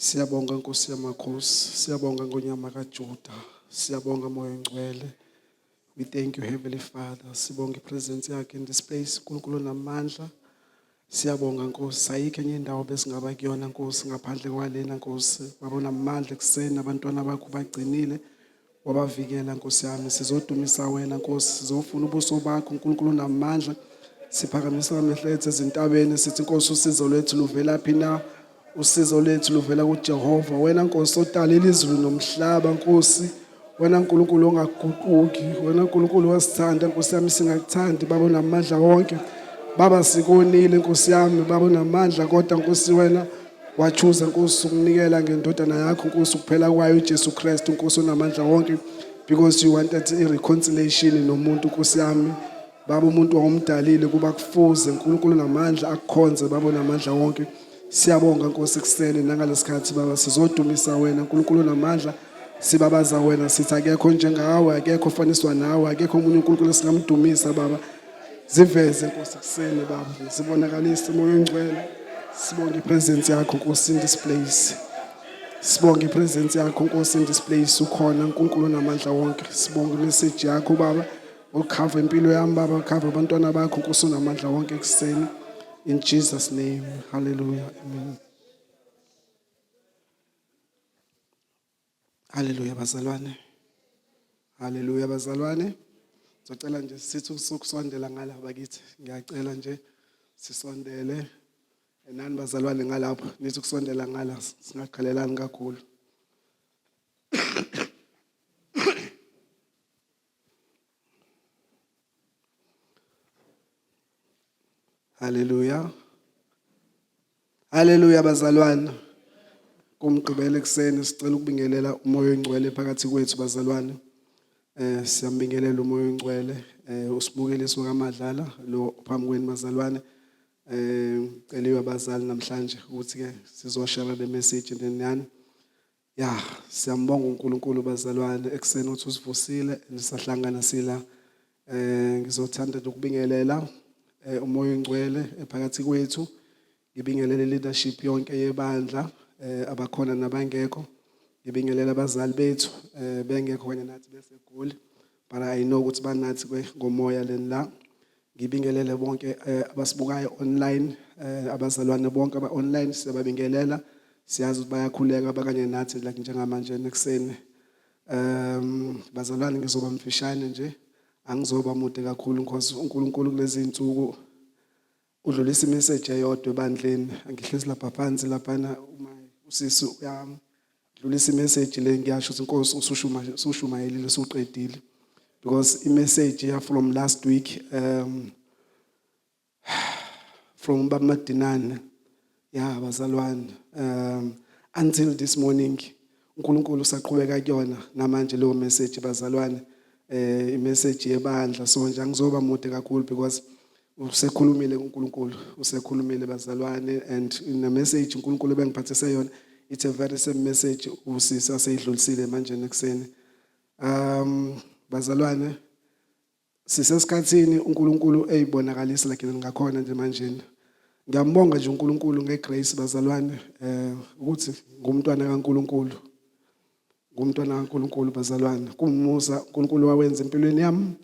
Siyabonga Nkosi yamakhosi, siyabonga ngonyama kaJuda, siyabonga Moya Oyingcwele. We thank you, Heavenly Father. Sibonga ipresence yakhe in this place, uNkulunkulu namandla. Siyabonga Nkosi, ayikho enye indawo besingaba kuyona Nkosi ngaphandle kwalena Nkosi. Babona amandla ekuseni abantwana bakho bagcinile. Wabavikela Nkosi yami, sizodumisa wena Nkosi, sizofuna ubuso bakho uNkulunkulu namandla. Siphakamisa amehlo ethu ezintabeni sithi Nkosi usizo lwethu luvela phi na? Usizo lwethu luvela kuJehova. Wena Nkosi odala ilizwe nomhlaba Nkosi. Wena uNkulunkulu ongaguquki, wena uNkulunkulu wasithanda Nkosi yami singakuthandi baba namandla wonke. Baba sikonile Nkosi yami baba namandla kodwa Nkosi wena wachuza Nkosi ukunikela ngendodana yakho Nkosi ukuphela kwayo uJesu Kristu Nkosi onamandla wonke, because you wanted a reconciliation nomuntu Nkosi yami. Baba umuntu owamdalile kuba kufuze uNkulunkulu namandla akukhonze baba namandla wonke. Siyabonga Nkosi kuseni nangalesikhathi baba sizodumisa wena uNkulunkulu namandla. Sibabaza wena sithi akekho njengawe, akekho ofaniswa nawe, akekho umuntu uNkulunkulu singamdumisa baba. Ziveze Nkosi kuseni baba, sibonakalise Moya Oyingcwele. Sibonga ipresence yakho Nkosi in this place. Sibonga ipresence yakho Nkosi in this place, ukhona uNkulunkulu namandla wonke. Sibonga imessage yakho baba, ukhava impilo yami baba, ukhava abantwana bakho Nkosi namandla wonke kuseni. In Jesus' name, hallelujah, amen. Hallelujah bazalwane. Hallelujah bazalwane. Ngicela nje sithi ukusondela ngala bakithi. Ngiyacela nje sisondele. Nani bazalwane ngalapha nithi ukusondela ngala singaqhalelani kakhulu. Hallelujah. Hallelujah bazalwane. Kumgqibelo ekseni sicela ukubingelela uMoya Oyingcwele phakathi kwethu bazalwane. Siyambingelela uMoya Oyingcwele, usibukelisi kaMadlala lo phambi kwenu bazalwane. Celiwe abazali namhlanje ukuthi ke sizoshare le message nani. Yeah, siyambonga uNkulunkulu bazalwane ekseni uthi usivusile nisahlangana sila. Ngizothanda ukubingelela uMoya Oyingcwele phakathi kwethu. Ngibingelele leadership yonke yebandla. Abakhona nabangekho. Ngibingelela abazali bethu bengekho kanye nathi bese eGoli, but I know ukuthi banathi ngomoya la. Ngibingelele bonke abasibukayo online, abazalwane bonke aba online siyababingelela. Siyazi ukuthi bayakhuleka bakanye nathi like njengamanje nekuseni. Bazalwane ngizoba mfishane nje, angizoba mude kakhulu because uNkulunkulu kulezi insuku udlulisa imessage eyodwa ebandleni. Angihlezi lapha phansi laphana usisi yami dlulisa imessage le ngiyasho ukuthi Nkosi usushumayelile usuqedile, because imessage ya from last week from Bamadinane ya bazalwane until this morning uNkulunkulu usaqhubeka kuyona namanje leyo message bazalwane, imessage yebandla. So nje angizoba mude kakhulu because usekhulumile uNkulunkulu, usekhulumile bazalwane, and in the message uNkulunkulu bengiphathise yona, it's a very same message usisi aseyidlulisile manje nekuseni. Bazalwane sisesikhathini uNkulunkulu eyibonakalisa like ngakhona nje manje. Ngiyambonga nje uNkulunkulu ngegrace bazalwane, ukuthi ngumntwana kaNkulunkulu. Ngumntwana kaNkulunkulu bazalwane. Kumusa uNkulunkulu wawenza empilweni yami,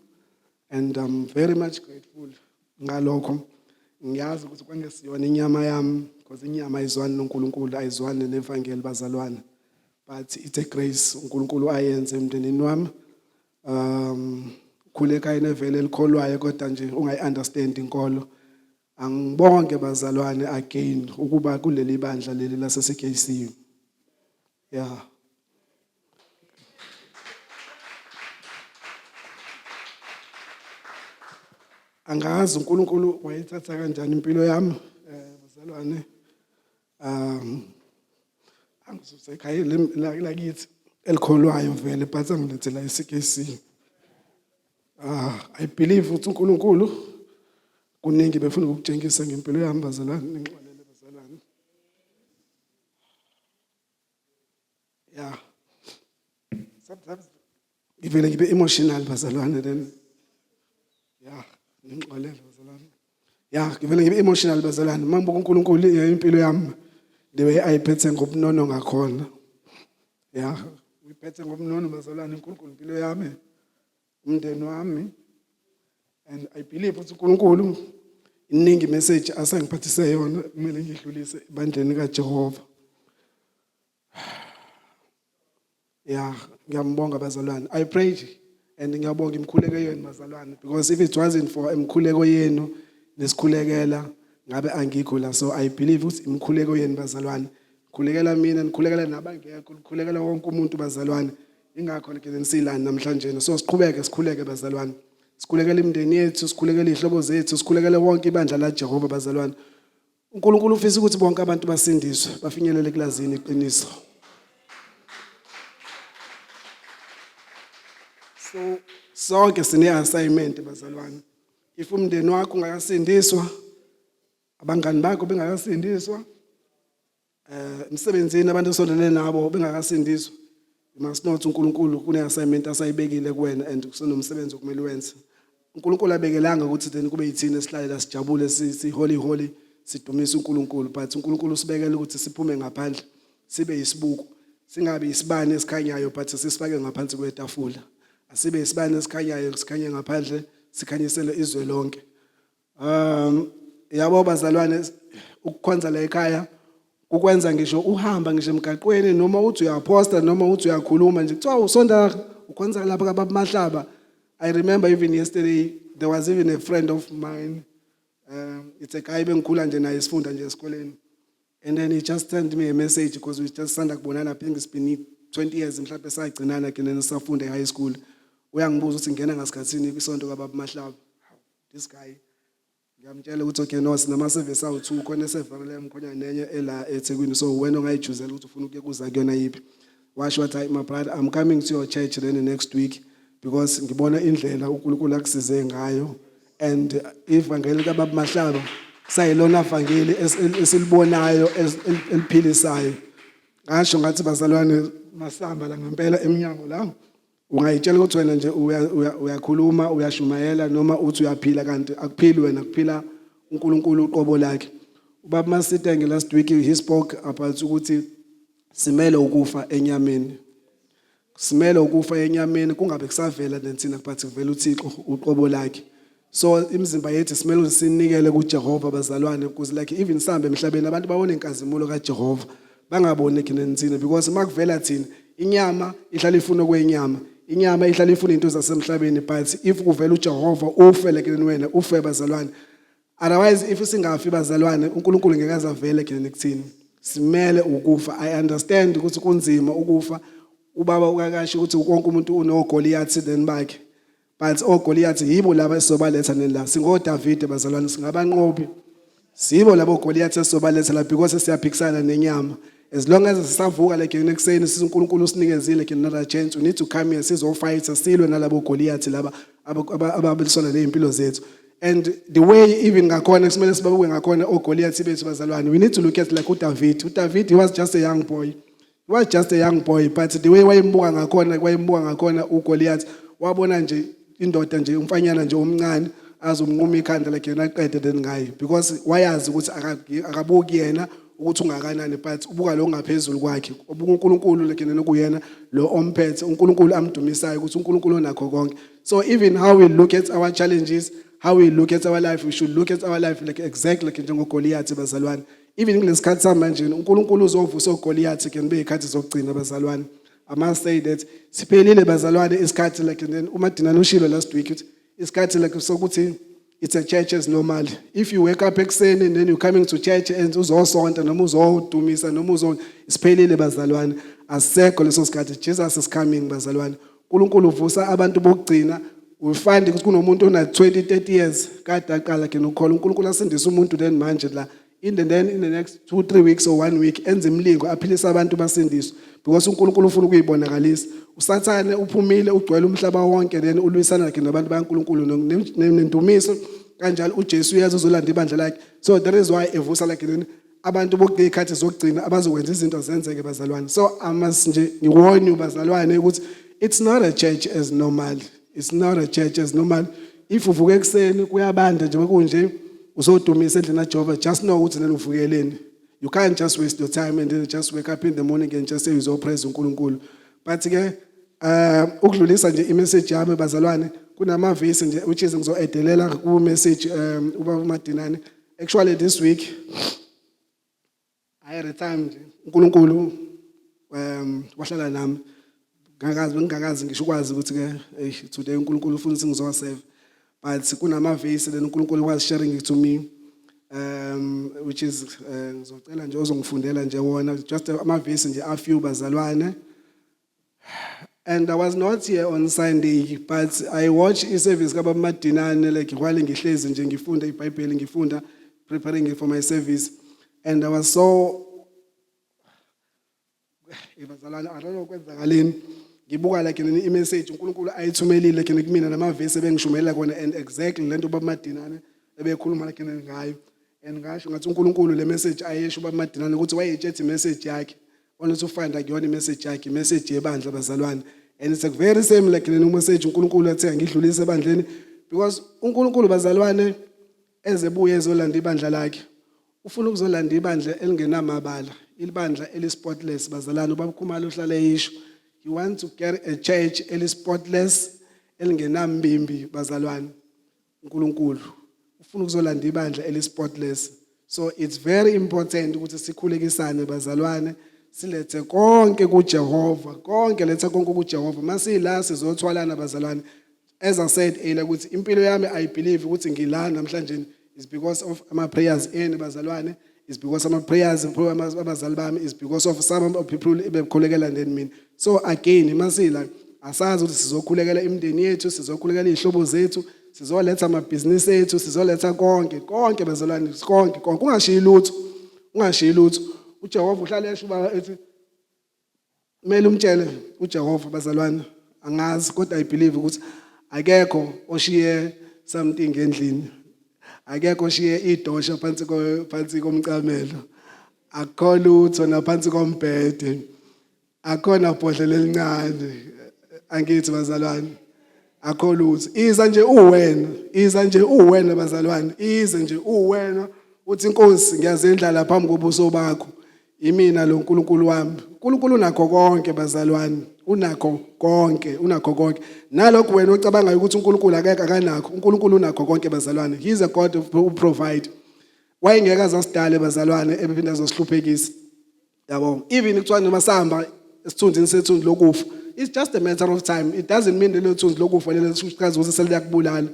and I'm very much grateful ngalokho. Ngiyazi ukuthi kwangesiyona inyama yami, because inyama ayizwani noNkulunkulu, ayizwani nevangeli bazalwane, but it's a grace uNkulunkulu ayenze emndenini wami. Khuleka inevele elikholwayo kodwa nje ungayi-understand inkolo. Angibonge bazalwane again ukuba kuleli bandla leli laseCKC. Yeah. Angazi uNkulunkulu wayethatha kanjani impilo yami bazalwane. Angizosekhaya lakithi elikholwayo vele but angilethela eCKC. I believe ukuthi uNkulunkulu kuningi befuna ukutshengisa ngempilo yami bazalwane, ningixolele bazalwane. Yeah. Sometimes ngivele ngibe emotional bazalwane then. Yeah, ningixolele bazalwane. Yeah, ngivele ngibe emotional bazalwane. Mambuka uNkulunkulu impilo yami. the way ayiphethe ngobnono ngakhona. Yeah, uyiphethe ngobnono bazalwane uNkulunkulu impilo yami, umndeni wami. And I believe ukuthi uNkulunkulu iningi message asangiphathise yona kumele ngidlulise ebandleni kaJehova. Yeah, ngiyambonga bazalwane. I prayed and ngiyabonga imkhuleko yenu bazalwane, because if it wasn't for imkhuleko yenu nesikhulekela ngabe angikho la. So I believe ukuthi imkhuleko yenu bazalwane, khulekela mina, nikhulekela nabangekho, nikhulekela wonke umuntu bazalwane. Ingakho ke nisilani namhlanje. So sikhuleke bazalwane. Sikhulekela imindeni yethu, sikhulekela izihlobo zethu, sikhulekela wonke ibandla laJehova bazalwane. uNkulunkulu ufisa ukuthi bonke abantu basindiswe, bafinyelele kulazini iqiniso. So sonke sine assignment bazalwane. If umndeni wakho ungakasindiswa, abangani bakho bengakasindiswa, emsebenzini abantu osondelene nabo bengakasindiswa, you must know ukuthi uNkulunkulu kune assignment asayibekile kuwena and kusenomsebenzi okumele wenze. uNkulunkulu abekelanga ukuthi then kube yithina esihlale la sijabule si holy sidumisa uNkulunkulu, but uNkulunkulu usibekela ukuthi siphume ngaphandle sibe yisibuko, singabe isibane esikhanyayo but sisifake ngaphansi kwetafula. Asibe isibane esikhanyayo sikhanye ngaphandle sikhanyisele izwe lonke. Yabo bazalwane, ukukhonza la ekhaya ukwenza ngisho uhamba ngisho emgaqweni noma uthi uyaposta noma uthi uyakhuluma nje kuthiwa usonda ukhonza lapha kaBaba Mahlaba. I remember even yesterday there was even a friend of mine, it's a guy bengikhula nje naye sifunda nje esikoleni, and then he just sent me a message because we just sanda kubonana. I think it's been 20 years mhlawumbe sayigcinana ke nesafunda high school. Uyangibuza ukuthi ngena ngasikhatsini kwisonto kaBaba Mahlaba. This guy ngiyamtshela ukuthi okay no sinama service awu2 khona eseverele mkhona nenye ela eThekwini, so wena ongayijuzela ukuthi ufuna ukuye kuza kuyona yipi. Washo wathi my brother, I'm coming to your church then next week because ngibona indlela uNkulunkulu akusize ngayo, and ivangeli kaBaba Mahlaba sayilona vangeli esilibonayo eliphilisayo. Ngasho ngathi bazalwane masamba la ngempela eminyango la ungayitshela ukuthi wena nje uyakhuluma uyashumayela noma uthi uyaphila, kanti akuphili wena, kuphila uNkulunkulu uqobo lakhe. Ubaba Masitenge last week he spoke about ukuthi simele ukufa enyameni, simele ukufa enyameni, kungabe kusavela nensina but kuvela uThixo uqobo lakhe. So imizimba yethu simele usinikele kuJehova bazalwane, because like even sambe emhlabeni abantu babone inkazimulo kaJehova, bangabone kinensina, because makuvela thina inyama ihlala ifuna kwenyama, inyama ihlala ifuna into zasemhlabeni, but if kuvela uJehova ufe like wena ufe bazalwane. Otherwise if singafi bazalwane uNkulunkulu ngeke azavele kini kuthini, simele ukufa. I understand ukuthi kunzima ukufa, ubaba ukakasho ukuthi wonke umuntu unoGoliath then bakhe, but oGoliath yibo laba esobaletha nela, singoDavid bazalwane, singabanqobi, sibo labo Goliath esobaletha la because siyaphikisana nenyama. As long as sisavuka like nekuseni sithi uNkulunkulu usinikezile like another chance, we need to come here sizofight silwe nalabo Goliath laba ababilisona nezimpilo zethu. And the way even ngakhona kumele sibabuke ngakhona oGoliath bethu bazalwane, we need to look at like uDavid. uDavid, he was just a young boy. He was just a young boy, but the way wayembuka ngakhona uGoliath, wabona nje indoda nje umfanyana nje omncane azomnquma ikhanda like yena aqede then ngayo, because wayazi ukuthi akabuki yena ukuthi ungakanani, but ubuka lo ngaphezulu kwakhe, ubuka uNkulunkulu like yena kuyena lo omphethe, uNkulunkulu amdumisayo ukuthi uNkulunkulu onakho konke. So even how we look at our challenges, how we look at our life, we should look at our life like exactly like njengoGoliath bazalwane. Even kulesikhathi samanje uNkulunkulu uzovusa uGoliath ke nibe ikhathi zokugcina bazalwane. I must say that siphelile bazalwane isikhathi like then uMadina noshilo last week uthi isikhathi like sokuthi it's a church as normal. If you wake up ekuseni and then you're coming to church and uzosonta noma uzodumisa noma siphelile bazalwane, asekho leso sikhathi. Jesus is coming bazalwane. uNkulunkulu uvusa abantu bokugcina. We find ukuthi kunomuntu ona 20-30 years kade aqala ke nokukhola uNkulunkulu asindisa umuntu then manje la in the next 2-3 weeks or 1 week enze imlingo aphilisa abantu basindiswe, because uNkulunkulu ufuna ukuyibonakalisa. Usathane uphumile ugcwele umhlaba wonke then ulwisana ke nabantu baNkulunkulu nendumiso kanjalo uJesu uyazi uzolanda ibandla lakhe. So that is why evusa like then abantu bokuzikhathi zokugcina abazokwenza izinto zenzeke bazalwane. So I must nje ngiwone bazalwane ukuthi it's not a church as normal. It's not a church as normal. If uvuke ekseni kuyabanda nje kunje uzodumisa endlini kaJehova, just know ukuthi nena uvukeleni. You can't just waste your time and then just wake up in the morning and just say uzopraise uNkulunkulu. But ke ukudlulisa nje imessage yami bazalwane kunamavesi nje which is ngizoedelela ku message ubaba uMadinane. Actually this week I had a time nje uNkulunkulu wahlala nami ngingakazi ngisho ukwazi ukuthi ke today uNkulunkulu ufuna ukuthi ngizoserve. But kunamavesi then uNkulunkulu was sharing it to me. Which is ngizocela nje ozongifundela nje wona just amavesi nje a few bazalwane. And I was not here on Sunday, but I watched iservice kaBaba Madinane like while ngihlezi nje ngifunda iBhayibheli ngifunda preparing for my service, and I was so bazalwane I don't know kwenzakaleni ngibuka like imessage uNkulunkulu ayithumelile like kumina namavesi bengishumayela kona and exactly lento uBaba Madinane ebekhuluma like ngayo. And ngasho ngathi uNkulunkulu le message ayesho uBaba Madinane ukuthi wayetshethe message yakhe ona to find akuyona message yakhe message yebandla bazalwane. And it's a very same like le message uNkulunkulu athe ngidlulise ebandleni because uNkulunkulu bazalwane ezebuye ezolanda ibandla lakhe ufuna ukuzolanda ibandla elingenamabala ibandla elispotless bazalwane uBaba Khumalo uhlala eyisho you want to get a church elispotless elingenambimbi bazalwane uNkulunkulu ufuna ukuzolanda ibandla elispotless. So it's very important ukuthi sikhulekisane bazalwane silethe konke kuJehova konke letha konke kuJehova masila sizothwalana bazalwane. As I said earlier ukuthi impilo yami I believe ukuthi ngila namhlanje is because of my prayers bazalwane is because of my prayers abazali bami is because of some of people ebekhulekela ndeni mina. So again masila asazi ukuthi sizokhulekela imndeni yethu sizokhulekela izihlobo zethu sizoletha amabhizinisi ethu sizoletha konke bazalwane konke ungashiyi lutho uJehova uhlala eshuba ethi kumele umtshele uJehova bazalwane angazi kodwa I believe ukuthi akekho oshiye something endlini akekho oshiye idosha phansi komcamelo akho lutho naphansi kombhede akhona bhodlela elincane angithi bazalwane akho lutho iza nje uwena bazalwane ize nje uwena uthi Nkosi ngiyazendlala phambi kobuso bakho imina lo uNkulunkulu wami uNkulunkulu unakho konke bazalwane unakho konke nalokho wena ocabangayo ukuthi uNkulunkulu akekho akanakho uNkulunkulu unakho konke bazalwane. He is a God who provide wayengeke azasidale bazalwane ebephinda azosihluphekisa yabo even kuthiwa noma sihamba esithunzini sethu lokufa it's just a matter of time. It doesn't mean lelo thunzi lokufa lelo sikuchaza ukuthi seliyakubulala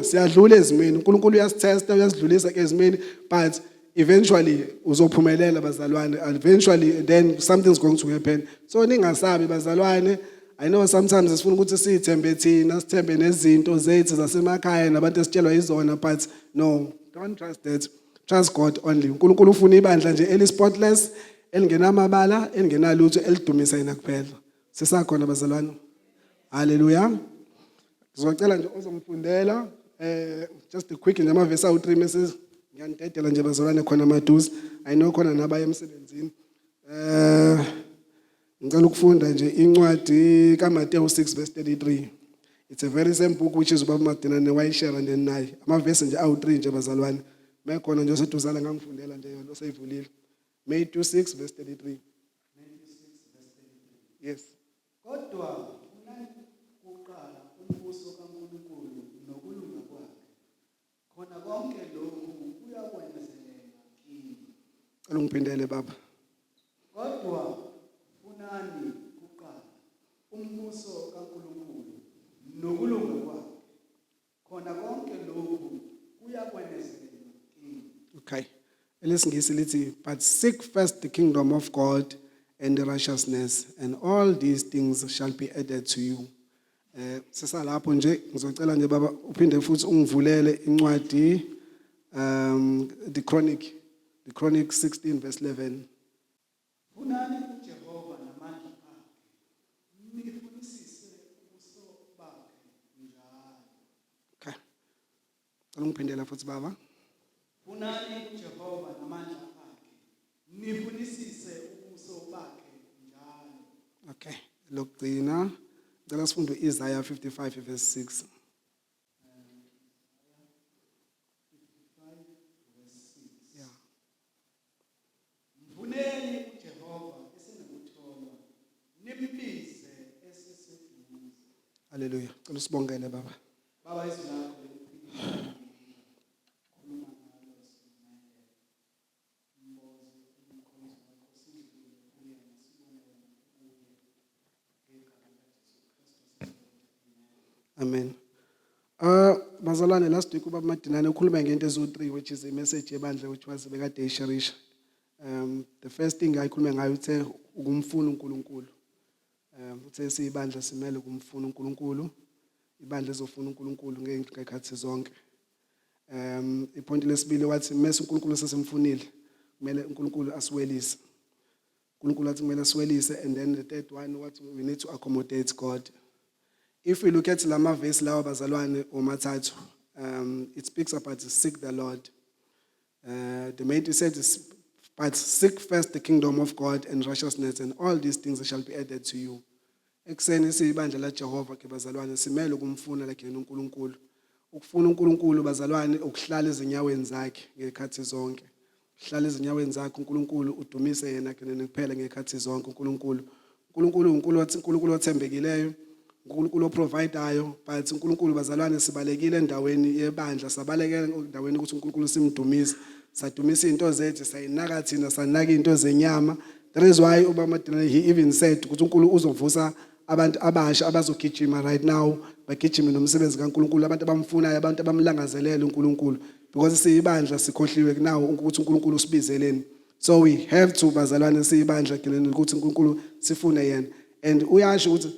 siyadlula ezimeni uNkulunkulu uyasitesta uyasidlulisa ezimeni but eventually uzophumelela bazalwane eventually then something's going to happen. So ningasabi bazalwane. I know sometimes sifuna ukuthi sithembe thina sithembe nezinto zethu zasemakhaya nabantu esitshelwa izona but no, don't trust that. Trust God only. uNkulunkulu ufuna ibandla nje elispotless elingenamabala elingenalutho elidumisa yena kuphela. Sisakhona bazalwane. Hallelujah. Ngizocela nje ozongifundela just a quick nje amavesi awu3 messages ngiyandedela nje bazalwane khona maduze I know khona nabaya emsebenzini. Ngicela ukufunda nje incwadi kaMateyu 6:33. It's a very same book which is uBaba Madinane wayishare then naye amavesi nje awu3 nje bazalwane mekhona nje oseduzana ngangifundela nje yona osayivulile Matthew 6:33. Yes. Kodwa kuqala umbuso kaNkulunkulu nokulunga kwakhe khona konke lokhu kuyakwenzelela kini. Cela ungiphindele baba. Kodwa funani kuqala umbuso kaNkulunkulu nokulunga kwakhe khona konke lokhu kuyakwenzelela kini. Okay. Elesingisi lithi but seek first the kingdom of God and the righteousness and all these things shall be added to you. Sisa lapho nje ngizocela nje baba uphinde futhi ungivulele incwadi the Chronic 16:11. Funani uJehova namandla akhe nifunisise ubuso bakhe njalo. Okay. Cela ungiphindela futhi baba. Funani uJehova namandla akhe nifunisise ubuso bakhe njalo. Okay. Lokugcina ngicela sifunde Isaiah 55:6. Yeah. Hallelujah. Cela usibongele baba. Baba izwi lakho khuluma ngalo simende imbozo umkhonto wakho sidlule kuyena sibone wena kuye ngegama likaJesu Kristu. Amen. Bazalwane, last week ubaba Madinane ukhuluma ngento ezo3 which is a message yebandla which was bekade isharisha. The first thing ayikhulume ngayo uthe ukumfuna uNkulunkulu. Uthe siyibandla simele ukumfuna uNkulunkulu. Ibandla ezofuna uNkulunkulu ngekhathi zonke. Ipoint lesibili wathi mase uNkulunkulu sesimfunile kumele uNkulunkulu asiwelise. uNkulunkulu wathi kumele asiwelise, and then the third one what we need to accommodate God. If we look at lama verse lawa bazalwane omathathu, it speaks about seek the Lord. The main said is, but seek first the kingdom of God and righteousness, and all these things shall be added to you. Ekseni siyibandla la Jehova ke bazalwane simele ukumfuna like yena uNkulunkulu. Ukufuna uNkulunkulu bazalwane ukuhlala ezinyaweni zakhe ngekhathi zonke. Uhlala ezinyaweni zakhe uNkulunkulu udumise yena ke kuphela ngekhathi zonke uNkulunkulu. uNkulunkulu othembekileyo. uNkulunkulu oprovideayo, but uNkulunkulu bazalwane sibalekile endaweni yebandla, sabalekele endaweni ukuthi uNkulunkulu simdumise, sadumisa into zethu, sayinaka thina, sanaka into zenyama. That is why Obama he even said ukuthi uNkulunkulu uzovusa abantu abasha abazogijima right now, bagijime nomsebenzi kaNkulunkulu, abantu abamfunayo, abantu abamlangazelele uNkulunkulu, because siyibandla sikhohliwe now ukuthi uNkulunkulu usibizeleni. So we have to bazalwane siyibandla ukuthi uNkulunkulu sifune yena, and uyasho ukuthi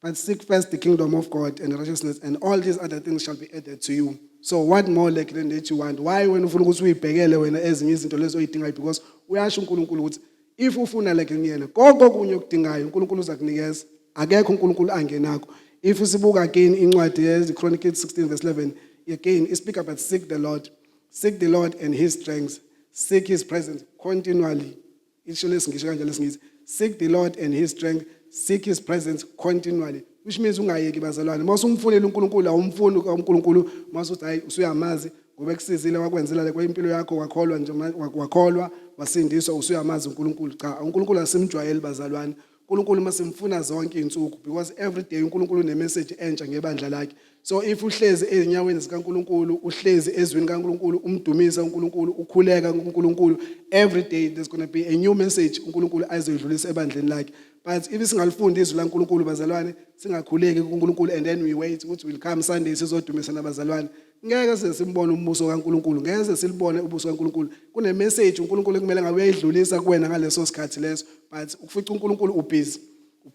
but seek first the kingdom of God and righteousness, and all these other things shall be added to you. So what more like than that you want? Why when ufuna ukuthi uyibhekele wena ezinye izinto lezo oyidingayo? Because uyasho uNkulunkulu ukuthi if ufuna like ngiyena konke okunye okudingayo uNkulunkulu uzakunikeza. Akekho uNkulunkulu angenakho. If usibuka again incwadi ye Chronicles 16 verse 11, again it speak about seek the Lord. Seek the Lord and his strength. Seek his presence continually. Seek the Lord and his strength. Seek his presence continually. Which means ungayeki bazalwane. Mase umfunela uNkulunkulu awumfuni uNkulunkulu mase uthi hayi usuyamazi ngoba kusizile wakwenzela le kwempilo yakho wakholwa nje wakholwa wasindiswa usuyamazi uNkulunkulu. Cha, uNkulunkulu asimjwayeli bazalwane. uNkulunkulu masimfuna zonke insuku, because every day uNkulunkulu unemessage entsha ngebandla lakhe. So if uhlezi ezinyaweni zikaNkulunkulu, uhlezi ezweni kaNkulunkulu, umdumisa uNkulunkulu, ukhuleka kuNkulunkulu, every day there's going to be a new message uNkulunkulu ayizodlulisa ebandleni lakhe. But if singalifundi izwi laNkulunkulu bazalwane, singakhuleki kuNkulunkulu and then we wait ukuthi will come Sunday sizodumisa nabazalwane, ngeke sesimbone umbuso kaNkulunkulu, ngeke silibone ubuso kaNkulunkulu. Kune message uNkulunkulu kumele ngabe uyidlulisa kuwena ngaleso sikhathi leso, but ukufica uNkulunkulu ubusy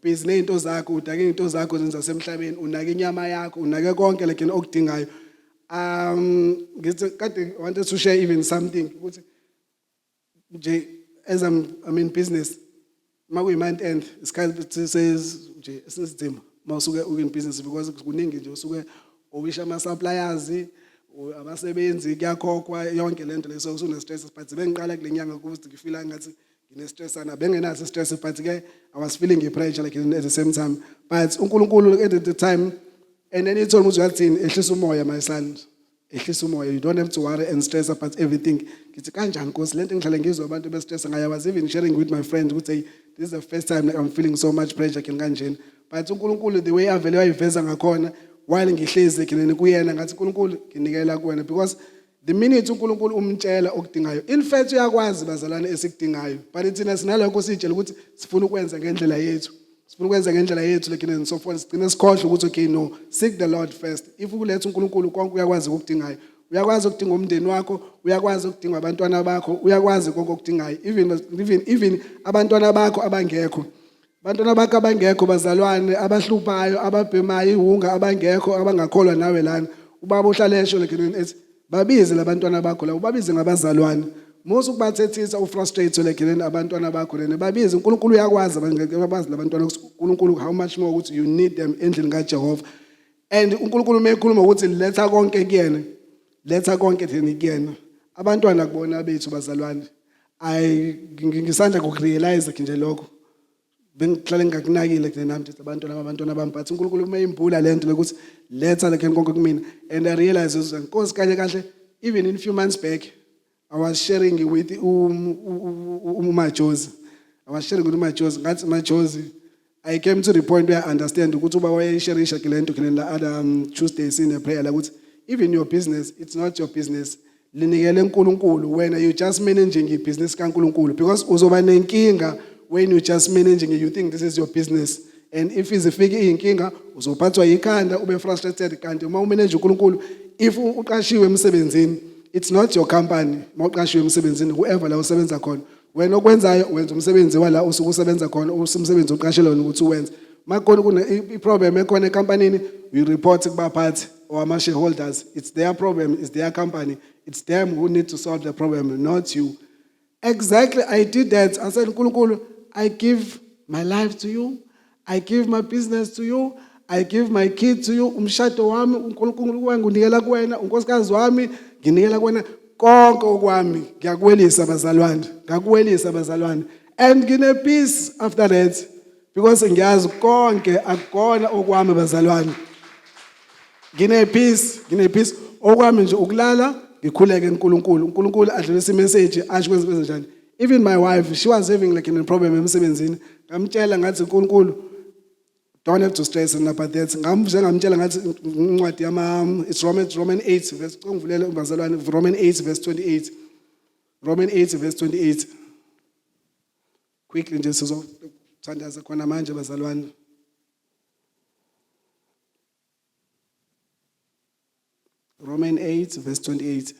nezinto zakho, udake izinto zakho zenza semhlabeni, unake inyama yakho, unake konke lekene okudingayo. Ngithi kade I wanted to share even something ukuthi nje as I'm in business, makuyi-month end isikhathi says nje esinzima mawusuke in business, because kuningi nje usuke owisha ama-suppliers, abasebenzi, kuyakhokhwa yonke lento leso, usune-stress. But bengiqala kule nyanga ukuthi ngifila ngathi ngine-stress ana, bengenaso i-stress, but ke I was feeling i-pressure like at the same time. But uNkulunkulu at the time, and then he told me ukuthi ehlisa umoya my son, ehlisa umoya, you don't have to worry and stress about everything. Ngithi kanjani Nkosi lento ngidlala ngizwa abantu bestress ngayo. I was even sharing with my friends ukuthi hey, this is the first time I'm feeling so much pressure kanjani. But uNkulunkulu the way avele wayiveza ngakhona while ngihlezi ekhini kuyena ngathi uNkulunkulu nginikela kuwena, because the minute uNkulunkulu umtshela okudingayo, in fact uyakwazi bazalwane esikudingayo, but thina sinalokho sitshela ukuthi sifuna ukwenza ngendlela yethu, sifuna ukwenza ngendlela yethu lekene and so forth, sigcina sikhohle ukuthi okay no, seek the Lord first. If ulethe uNkulunkulu konke uyakwazi ukudingayo, uyakwazi ukudinga umndeni wakho, uyakwazi ukudinga abantwana bakho, uyakwazi konke okudingayo, even abantwana bakho abangekho. Abantwana bakho abangekho bazalwane, abahluphayo, ababhemayo, ihunga, abangekho, abangakholwa nawe lana, ubaba uhlale esho lekene ethi babize labantwana bakho la, ubabize ngabazalwane. Mose ukubathethisa ufrustrate lekene abantwana bakho lena, babize. uNkulunkulu uyakwazi abazi labantwana uNkulunkulu how much more ukuthi you need them endlini kaJehova. And uNkulunkulu mekhuluma ukuthi letha konke kuyena, letha konke thina kuyena. Abantwana kubona bethu bazalwane, ngisanda ukurealize nje lokho. Bengihlale ngakunakile kule nami ukuthi abantwana bami, but uNkulunkulu umeyimbula lento lokuthi letha lekene konke kumina. And I realize ukuthi Nkosi kahle even in few months back I was sharing with uMajozi. I was sharing with uMajozi ngathi Majozi I came to the point where I understand ukuthi uba wayesharisha kule nto kule la other Tuesdays in a prayer la ukuthi even your business, it's not your business. Linikele uNkulunkulu wena you just managing ibusiness kaNkulunkulu because uzoba nenkinga when you just managing it, you think this is your business. And if izifike inkinga uzophathwa yikhanda ube frustrated kanti uma umanage uNkulunkulu if uqashiwe emsebenzini it's not your company mawuqashiwe emsebenzini whoever la usebenza khona wena okwenzayo wenza umsebenzi wala usuku usebenza khona umsebenzi oqashelwa ukuthi uwenze makhona kuna iproblem ekhona ecompanyini we report kubaphathi or ama shareholders it's their problem it's their company it's them who need to solve the problem not you. Exactly, I did that. I said uNkulunkulu I give my life to you. I give my business to you. I give my kid to you. Umshado wami uNkulunkulu wanginikela kuwena, unkosikazi wami nginikela kuwena. Konke okwami ngiyakuwelisa bazalwane. And ngine peace after that because ngiyazi konke akukona okwami bazalwane. Ngine peace. Okwami nje ukulala ngikhuleke uNkulunkulu adlulisa imessage asho kwenza njani. Even my wife, she was having like a problem emsebenzini. Ngamtshela ngathi uNkulunkulu don't have to stress about that. Ngamtshela ngathi incwadi yama it's Romans 8 verse ngivulele bazalwane Romans 8 verse 28. Romans 8 verse 28. Quickly nje sizothandaza khona manje bazalwane. Romans 8 verse 28.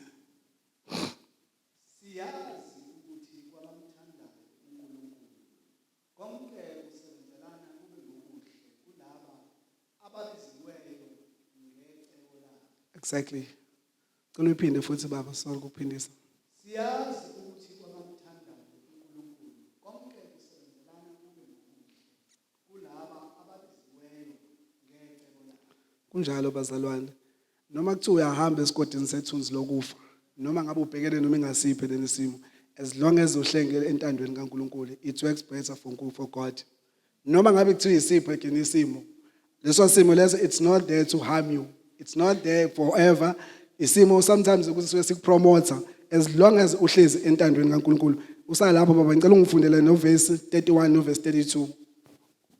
Exactly. Cela uphinde futhi baba sorry ukuphindisa. Siyazi ukuthi kwabamthandayo uNkulunkulu konke kusebenzelana kube kuhle kulaba ababiziweyo ngecebo lakhe. Kunjalo bazalwane. Noma kuthiwa uyahamba esigodini sethunzi lokufa, noma ngabe ubhekene noma engasiphe lenisimo, as long as uhlengele entandweni kaNkulunkulu, it works better for God. Noma ngabe kuthiwa isipho ekinisimo, leso simo leso it's not there to harm you. It's not there forever. Isimo sometimes ukuthi sikupromote as long as uhlezi entandweni kaNkulunkulu. Usalapho baba ngicela ungifundele no verse 31 no verse 32.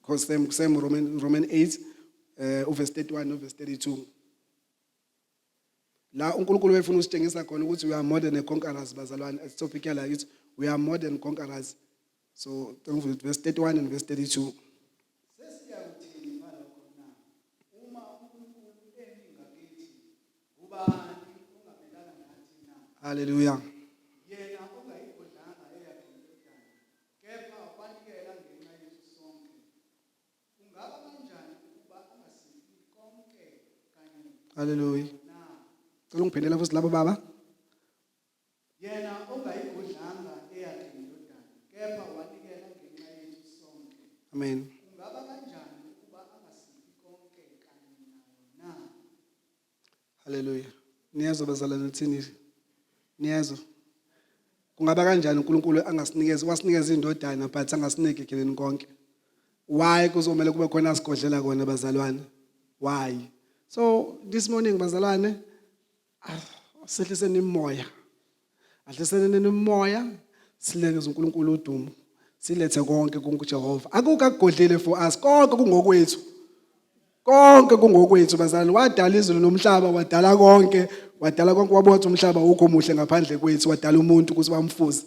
Because same Roman 8 verse 31 no verse 32. La uNkulunkulu wefuna usitshengisa khona ukuthi we are more than conquerors bazalwane. It's topic yala ukuthi we are more than conquerors. So verse 31 and verse 32. Hallelujah. Yena ongayikhodlanga eyakhe kepha wanikela ngenxa yethu sonke. Ungaba kanjani ukuba angasiphi konke kanye? Hallelujah. Cela ungiphendela futhi labo baba. Yena ongayikhodlanga eyakhe indodana kepha wanikela ngenxa yethu sonke. Amen. Ungaba kanjani ukuba angasiphi konke kanye nayo na? Hallelujah. Niyazwa bazalwane thini? Niyazwa. Kungaba kanjani uNkulunkulu angasinikeza wasinikeza indodana but angasinike keleni konke? Why kuzomela kube khona asigodlela kona bazalwane? Why? So this morning bazalwane sehliseni imoya. Ahliseni imoya silekeze uNkulunkulu udumo. Silethe konke kuNkulunkulu. Akukho akugodlile for us. Konke kungokwethu. Konke kungokwethu bazalwane. Wadala izulu nomhlaba, wadala konke wabothi umhlaba ukho muhle ngaphandle kwethu, wadala umuntu ukuthi bamfuze.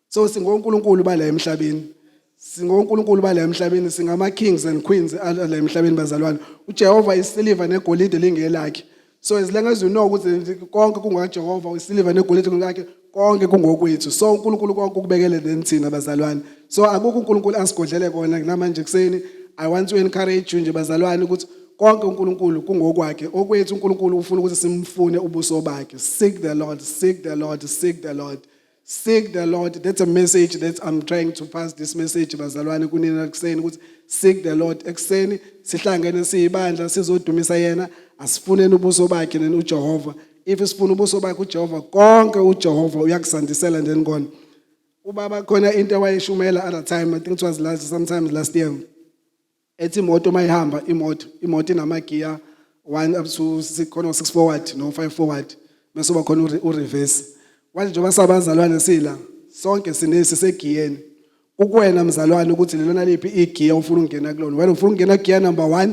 So singoNkulunkulu bala emhlabeni. SingoNkulunkulu bala emhlabeni, singama kings and queens ala emhlabeni bazalwane. uJehova isiliva negolide lingelakhe. So as long as you know ukuthi konke kungokaJehova, isiliva negolide ngakhe, konke kungokwethu. So uNkulunkulu konke ukubekele lenthina bazalwane. So akukho uNkulunkulu asigodlele kona namanje kuseni. I want to encourage you nje bazalwane ukuthi konke uNkulunkulu kungokwakhe. Okwethu uNkulunkulu ufuna ukuthi simfune ubuso bakhe. Seek the Lord, seek the Lord, seek the Lord. Seek the Lord. That's a message that I'm trying to pass this message bazalwane kunina kuseni ukuthi seek the Lord. Ekseni sihlangene siyibandla sizodumisa yena, asifuneni ubuso bakhe uJehova. If sifuna ubuso bakhe uJehova, konke uJehova uyakusandisela then gone. Ubaba khona into wayishumela at a time, I think it was sometime last year. Ethi imoto mayihamba imoto inamagiya 1 up to 6 forward no 5 forward bese kuba khona ureverse. Wathi njengoba sabazalwane sila sonke sinesegiyeni kukwena mzalwane ukuthi lelona liphi igear ufuna ukungena kulona. Wena ufuna ukungena gear number 1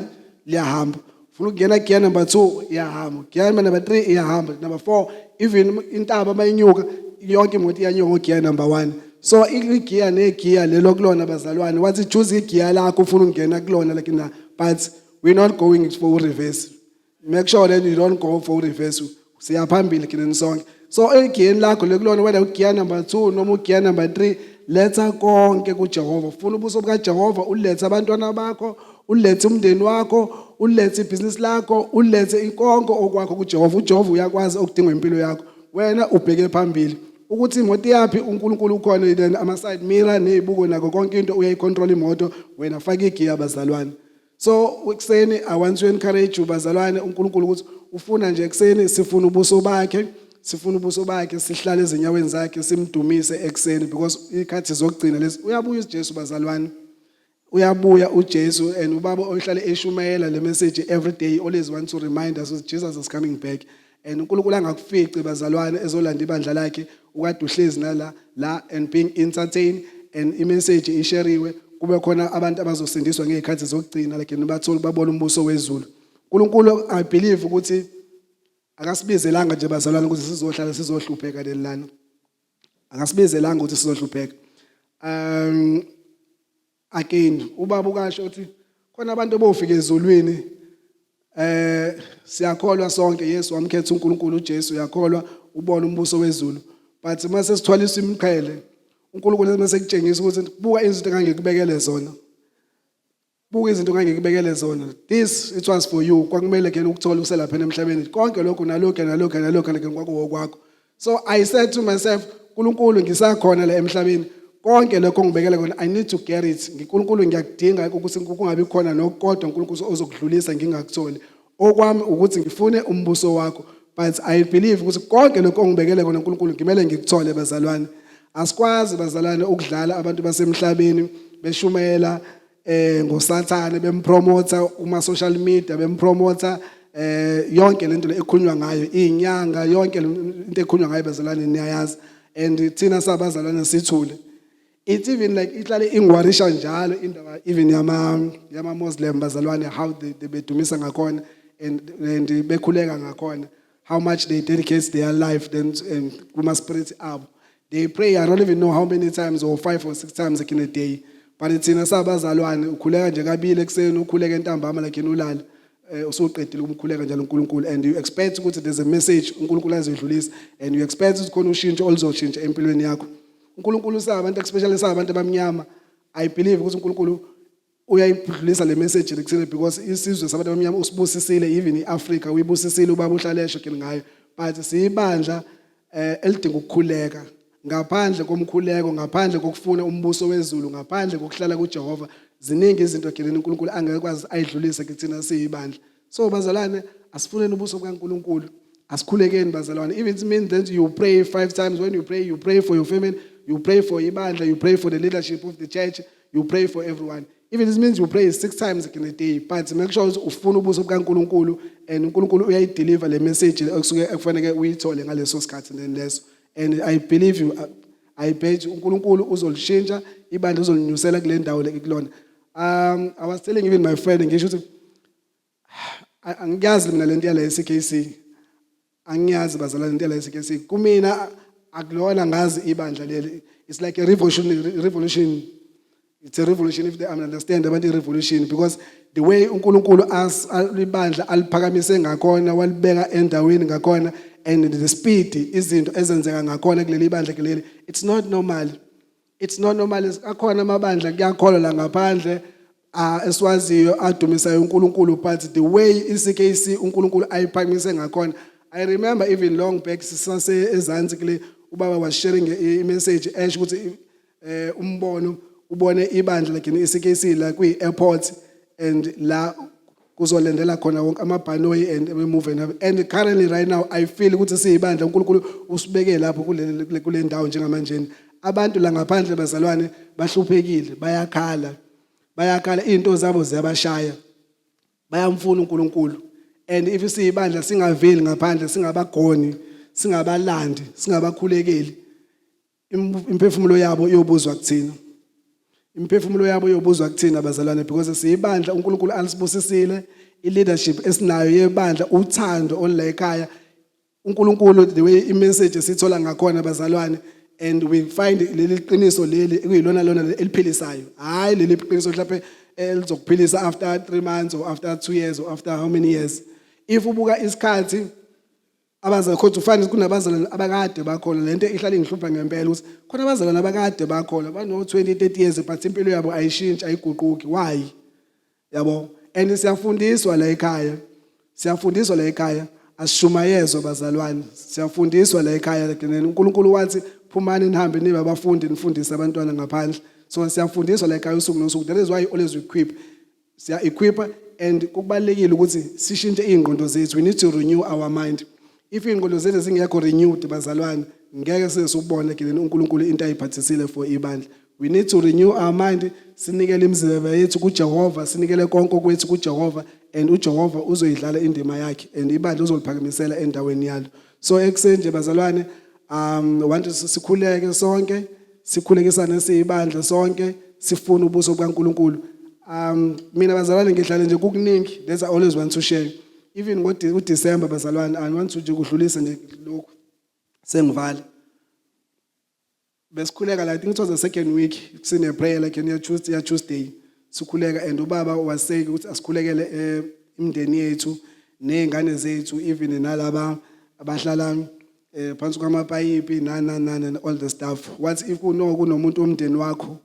liyahamba, ufuna ukungena gear number 2 iyahamba, gear number 3 iyahamba, number 4 even intaba mayinyuka yonke imoto iyanyuka gear number 1. So igear negear lelo kulona bazalwane, wathi choose igear lakho ufuna ukungena kulona like na, but we're not going for reverse. Make sure that you don't go for reverse. Siya phambili kini sonke. So igear lakho lekulona whether ugear number 2 noma ugear number 3, letha konke kuJehova. Ufuna ubuso bukaJehova, ulethe abantwana bakho, ulethe umndeni wakho, ulethe ibusiness lakho, ulethe inkonko okwakho kuJehova. uJehova uyakwazi okudinga impilo yakho. Wena ubheke phambili. Ukuthi imoto yapi uNkulunkulu ukhona, then ama side mirror nezibuko nako konke into uyayicontrol imoto, wena faka igear bazalwane. So ekseni I want to encourage you bazalwane, uNkulunkulu ukuthi ufuna nje ekseni sifuna ubuso bakhe, sifuna ubuso bakhe, sihlale ezinyaweni zakhe, simdumise ekseni because ikhathi zokugcina lezi. Uyabuya uJesu bazalwane, uyabuya uJesu, and ubaba ohlale eshumayela le message every day, always want to remind us that Jesus is coming back. And uNkulunkulu angakufici bazalwane ezolanda ibandla lakhe, ukade uhlezi nala la and being entertained, and imessage isheriwe kube khona abantu abazosindiswa ngezikhathi zokugcina like nibatholi babona umbuso wezulu. uNkulunkulu I believe ukuthi akasibizelanga nje bazalwane ukuthi sizohlala sizohlupheka lelana. Akasibizelanga ukuthi sizohlupheka. Again ubaba ukasho ukuthi khona abantu abofika ezulwini, siyakholwa sonke Yesu wamkhetha uNkulunkulu uJesu, uyakholwa ubona umbuso wezulu, but mase sithwalisa imqhele uNkulunkulu mase kutshengisa ukuthi buka izinto engangekubekele zona, buka izinto engangekubekele zona, this it was for you, kwakumele ke ukuthola uselapha emhlabeni konke lokho nalokho kwakwakho. So I said to myself, uNkulunkulu ngisakhona la emhlabeni, konke lokho ngibekele kona I need to get it. uNkulunkulu ngiyakudinga ukuthi kungabi khona nokodwa uNkulunkulu ozokudlulisa ngingakutholi. Okwami ukuthi ngifune umbuso wakho, but I believe ukuthi konke lokho ngibekele kona uNkulunkulu ngimele ngikuthole bazalwane. Asikwazi bazalwane ukudlala abantu basemhlabeni beshumayela ngoSathane, bempromota uma social media, bempromota yonke lento ekhulunywa ngayo inyanga, yonke into ekhulunywa ngayo bazalwane niyayazi, and thina sabazalwane sithule. It's even like ihlale ingwarisha njalo indaba even yama Muslim bazalwane, how they bedumisa ngakhona and bekhuleka ngakhona, how much they dedicate their life then kuma spirit abo. They pray I don't even know how many times, or 5 or 6 times in a day, but thina sabazalwane ukhuleka nje kabili ekseni, ukhuleka entambama like ulala usuqedile umkhuleka njalo uNkulunkulu, and you expect ukuthi there's a message uNkulunkulu azidlulisa, and you expect ukuthi khona ushintsho oluzoshintsha empilweni yakho. uNkulunkulu sabantu especially sabantu abamnyama, I believe ukuthi uNkulunkulu uyayidlulisa le message lekuseni because isizwe sabantu abamnyama usibusisile, even iAfrica uyibusisile ubaba uhlalesho kini ngayo, but siyibandla elidinga ukukhuleka. Ngaphandle komkhuleko, ngaphandle kokufuna umbuso wezulu, ngaphandle kokuhlala kuJehova, ziningi izinto kini uNkulunkulu angekwazi ayidlulise kithina siyibandla. So bazalwane, asifuneni ubuso bukaNkulunkulu, asikhulekeni bazalwane. Even it means that you pray 5 times. When you pray for your family, you pray for ibandla, you pray for the leadership of the church, you pray for everyone. Even it means you pray 6 times in a day, but make sure ufuna ubuso bukaNkulunkulu, and uNkulunkulu uyayideliver le message okusuke ekufanele uyithole ngaleso sikhathi leso. And I believe you, I bet uNkulunkulu uzolishintsha ibandla, uzolinyusela kule ndawo lekulona. I was telling even my friend ngisho ukuthi angiyazi mina lento yala eCKC, angiyazi bazalwane lento yala eCKC, kumina akulona ngazi ibandla leli. It's like a revolution. It's a revolution if they understand about the revolution, because the way uNkulunkulu ibandla aliphakamise ngakhona, walibeka endaweni ngakhona, and the speed izinto ezenzeka ngakhona kuleli bandla kuleli, it's not normal. It's not normal. Akhona amabandla kuyakholwa la ngaphandle eswaziyo adumisayo uNkulunkulu, but the way iCKC uNkulunkulu ayiphakamise ngakhona. I remember even long back sisase eZansi kule, ubaba was sharing a message esho ukuthi umbono ubone ibandla like iCKC la kwi airport, and la kuzolendela khona wonke amabhanoyi and move, and currently right now I feel ukuthi siyibandla uNkulunkulu usibeke lapho kule ndawo njengamanje. Abantu la ngaphandle bazalwane bahluphekile, bayakhala into zabo ziyabashaya, bayamfuna uNkulunkulu. And if siyibandla singaveli ngaphandle, singabagoni, singabalandi, singabakhulekeli, imphefumulo yabo iyobuzwa kuthina. Imphefumulo yabo yobuzwa kuthina abazalwane because siyibandla uNkulunkulu alisibusisile i-leadership esinayo yebandla uthando olula ekhaya uNkulunkulu the way i-message sithola ngakhona abazalwane and we find leli qiniso leli kuyilona lona eliphilisayo hayi leli qiniso mhlawumbe elizokuphilisa after 3 months or after 2 years or after how many years if ubuka isikhathi abazalwane kodwa ufana kunabazalwane abakade bakhona lento ihlala ingihlupha ngempela ukuthi khona abazalwane abakade bakhona bano 20-30 years but impilo yabo ayishintshi ayiguquki why yabo and siyafundiswa la ekhaya asishumayezwe abazalwane siyafundiswa la ekhaya uNkulunkulu wathi phumani nihambe nibe abafundi nifundise abantwana ngaphandle so siyafundiswa la ekhaya usuku nosuku that is why always equip siya equip and kubalekile ukuthi sishintshe ingqondo zethu we need to renew our mind if ingqondo zethu zingekho renewed bazalwane ngeke sesubone ke uNkulunkulu into ayiphathisile for ibandla we need to renew our mind sinikele imizimba yethu kuJehova sinikele konke kwethu kuJehova and uJehova uzoyidlala indima yakhe and ibandla uzoliphakamisela endaweni yalo so ekseni nje bazalwane want sikhuleke sonke sikhulekisane siyibandla sonke sifuna ubuso bukaNkulunkulu mina bazalwane ngihlale nje kukuningi there's always want to share even ngoDecember bazalwane I want to nje kudlulisa nje lokho sengivala besikhuleka la I think it was the second week sine prayer like on Tuesday sikhuleka and ubaba was saying ukuthi asikhulekele imndeni yethu nezingane zethu even nalaba abahlala phansi kwamapayipi nana all the stuff what if kunomuntu omndeni wakho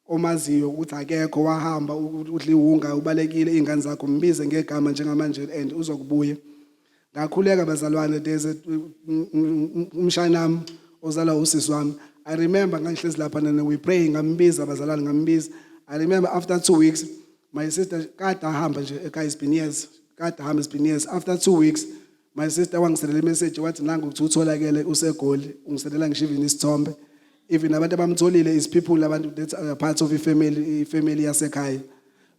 omaziyo ukuthi akekho wahamba udliwunga ubalekile izingane zakho mbize ngegama njengamanje and uzokubuya ngakhuleka bazalwane there's umshanami ozala usisi wami I remember ngangihlezi lapha nana we praying ngambiza abazalwane ngambiza I remember after 2 weeks my sister kade ahamba nje ekhaya it's been years after 2 weeks my sister wangiselela message wathi nangu ukuthi utholakele usegoli ungiselela ngisho even isithombe even abantu abamtholile is people abantu that are part of ifamily yasekhaya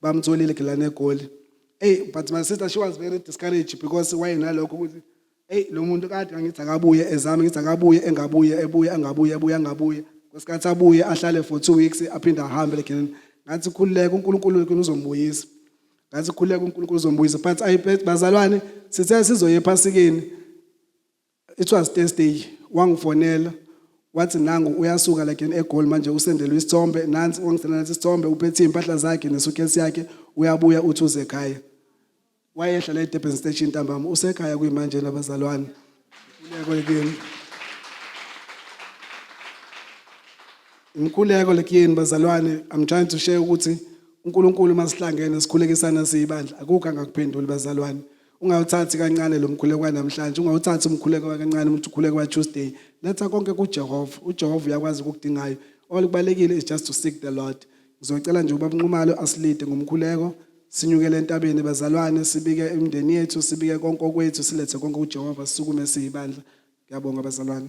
bamtholile ke negoli but my sister she was very discouraged because why nalokho ukuthi lo muntu kade ngithi akabuye ezami ngithi akabuye engabuye angabuye kwesikhathi abuye ahlale for 2 weeks aphinda ahambe again ngathi khululeka uNkulunkulu uzombuyisa ngathi khululeka uNkulunkulu uzombuyisa but bazalwane sithe sizoye ephasikeni it was Thursday wangifonela wathi nangu uyasuka like eGoli manje usendelwe isithombe nansi wangisendela isithombe uphethe impahla zakhe nesuitcase yakhe uyabuya uthi uze ekhaya wayehlala eDurban station ntambama usekhaya kuyimanje labazalwane umkhuleko lekuyeni bazalwane I'm trying to share ukuthi uNkulunkulu masihlangene sikhulekisana siyibandla akukho angakuphendula bazalwane ungawuthathi kancane lo mkhuleko namhlanje ungawuthathi umkhuleko kancane umuntu ukhuleko wa Tuesday letha konke kuJehova uJehova uyakwazi ukudingayo okubalekile is just to seek the Lord ngizocela nje ubaba Nqumalo asilide ngomkhuleko sinyukele entabeni bazalwane sibike imndeni yethu sibike konke kwethu silethe konke kuJehova sisukume siyibandla ngiyabonga bazalwane